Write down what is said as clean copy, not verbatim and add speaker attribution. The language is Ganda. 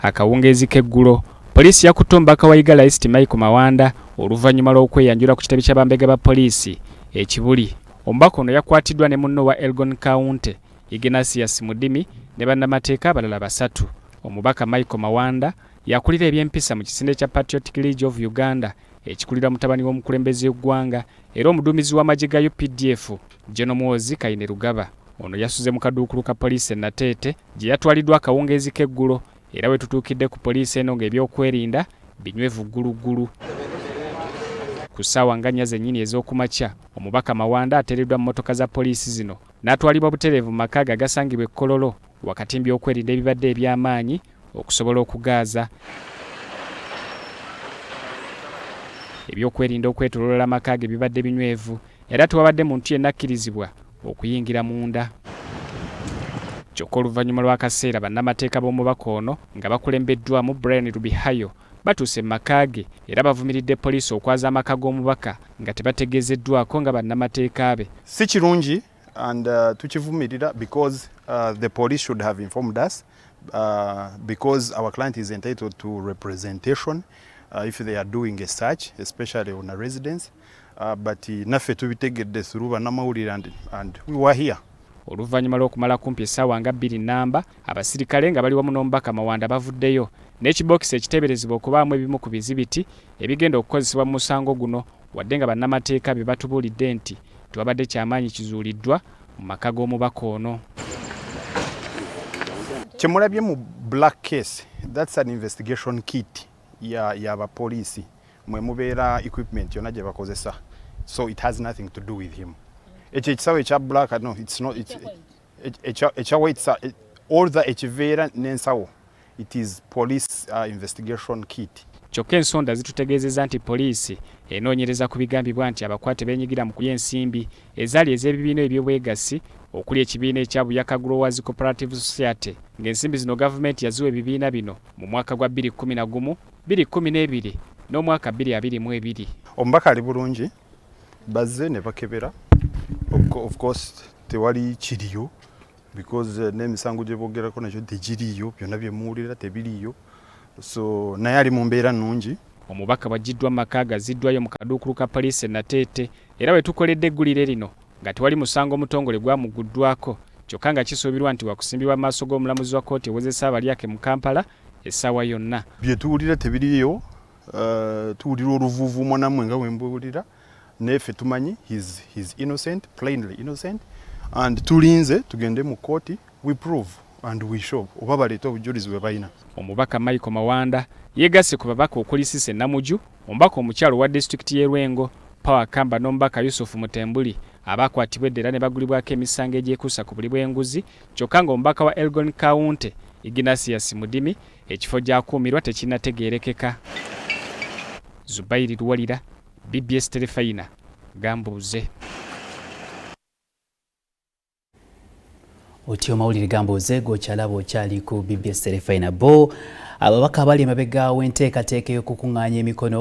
Speaker 1: Akawungeezi k'eggulo poliisi yakutte omubaka wa Igala East Michael Mawanda oluvannyuma lw'okweyanjula ku kitebe ky'abambega ba poliisi ekibuli. Omubaka ono yakwatiddwa ne munno wa Elgon County Ignatius Mudimi ne bannamateeka abalala basatu. Omubaka Michael Mawanda yakulira ebyempisa mu kisinde kya Patriotic League of Uganda ekikulira mutabani w'omukulembeze w'eggwanga era omuduumizi w'amagye ga UPDF General Muhoozi Kainerugaba. Ono yasuze mu kaduukulu ka poliisi e Nateete gye yatwaliddwa akawungeezi k'eggulo era we tutuukidde ku poliisi eno ng'ebyokwerinda binywevu gguluggulu. Ku ssaawa nga nnya zennyini ez'okumakya omubaka Mawanda ateereddwa mu mmotoka za poliisi zino n'atwalibwa butereevu mu maka ge agasangibwa e Kololo wakati by'okwerinda ebibadde eby'amaanyi okusobola okugaaza. Ebyokwerinda okwetooloola amaka ge bibadde binywevu era tewabadde muntu yenna akkirizibwa okuyingira munda. Kyokka oluvannyuma lw'akaseera bannamateeka b'omubaka ono nga bakulembeddwamu Brian Rubihayo batuuse mu maka ge era bavumiridde poliisi okwaza amaka g'omubaka nga tebategeezeddwako nga bannamateeka be.
Speaker 2: Si kirungi and tukivumirira because the police should have informed us because our client is entitled to representation if they are doing a search, especially on a residence. But naffe tubitegedde through bannamawulire and we were here.
Speaker 1: Oluvannyuma lw'okumala kumpi essaawa nga 2 nnamba abasirikale nga bali wamu n'omubaka Mawanda bavuddeyo n'ekibokisi ekiteeberezebwa okubaamu ebimu ku bizibiti ebigenda okukozesebwa mu musango guno wadde nga bannamateeka be batubuulidde nti tewabadde kyamaanyi kizuuliddwa mu maka g'omubaka ono.
Speaker 2: Kyemulabye mu black case, that's an investigation kit y'abapoliisi mwe mubeera equipment yonna gye bakozesa, so it has nothing to do with him. Ekisawo ekya black, no, it's not. It's white. All the ekiveera n'ensawo, it is police investigation kit.
Speaker 1: Kyokka ensonda zitutegeezezza nti poliisi enoonyereza ku bigambibwa nti abakwate beenyigira mu kulya ensimbi ezaali ez'ebibiina eby'obwegassi okuli ekibiina ekya Buyaka Growers Cooperative Society ng'ensimbi zino gavumenti yaziwa ebibiina bino mu mwaka gwa 2011, 2012 n'omwaka 2022.
Speaker 2: Omubaka ali bulungi, bazze ne bakebera. Of course tewali kiriyo because n'emisango gye boogerako nakyo tegiriyo, byonna bye muwulira tebiriyo, so naye ali mu mbeera nnungi.
Speaker 1: Omubaka bw'aggiddwa mu maka gaziddwayo mu kaduukulu ka poliisi e Nateete era we tukoledde eggulire lino nga tewali musango omutongole gwamuguddwako kyokka nga kisuubirwa nti wakusimbibwa mu maaso g'omulamuzi wa kkooti ewozesa abalyake mu Kampala essaawa yonna.
Speaker 2: Bye tuwulira tebiriyo, tuwulira oluvuuvu mwanammwe nga bwe mbuwulira. Nefe tumanyi he's innocent, plainly innocent, and tulinze tugende mu kooti, we prove and we show oba baleeta obujulizi bwe balina.
Speaker 1: Omubaka Michael Mawanda yeegasse ku babaka okuli Cissy Namuju, omubaka omukyalo wa disitulikiti y'e Lwengo, Power Kamba n'omubaka Yusuf Mutembuli abakwatibwa eddera ne bagulibwako emisango egyekuusa ku buli bw'enguzi, kyokka ng'omubaka wa Elgon County Ignatius Mudimi ekifo gy'akuumirwa tekinnategeerekeka. Zubairi Luwalira, BBS Terefayina, Gambuuze.
Speaker 3: Otyo mawulire Gambuuze g'okyalaba okyali ku BBS Terefayina bo ababaka abali emabega w'enteekateeka y'okukungaanya emikono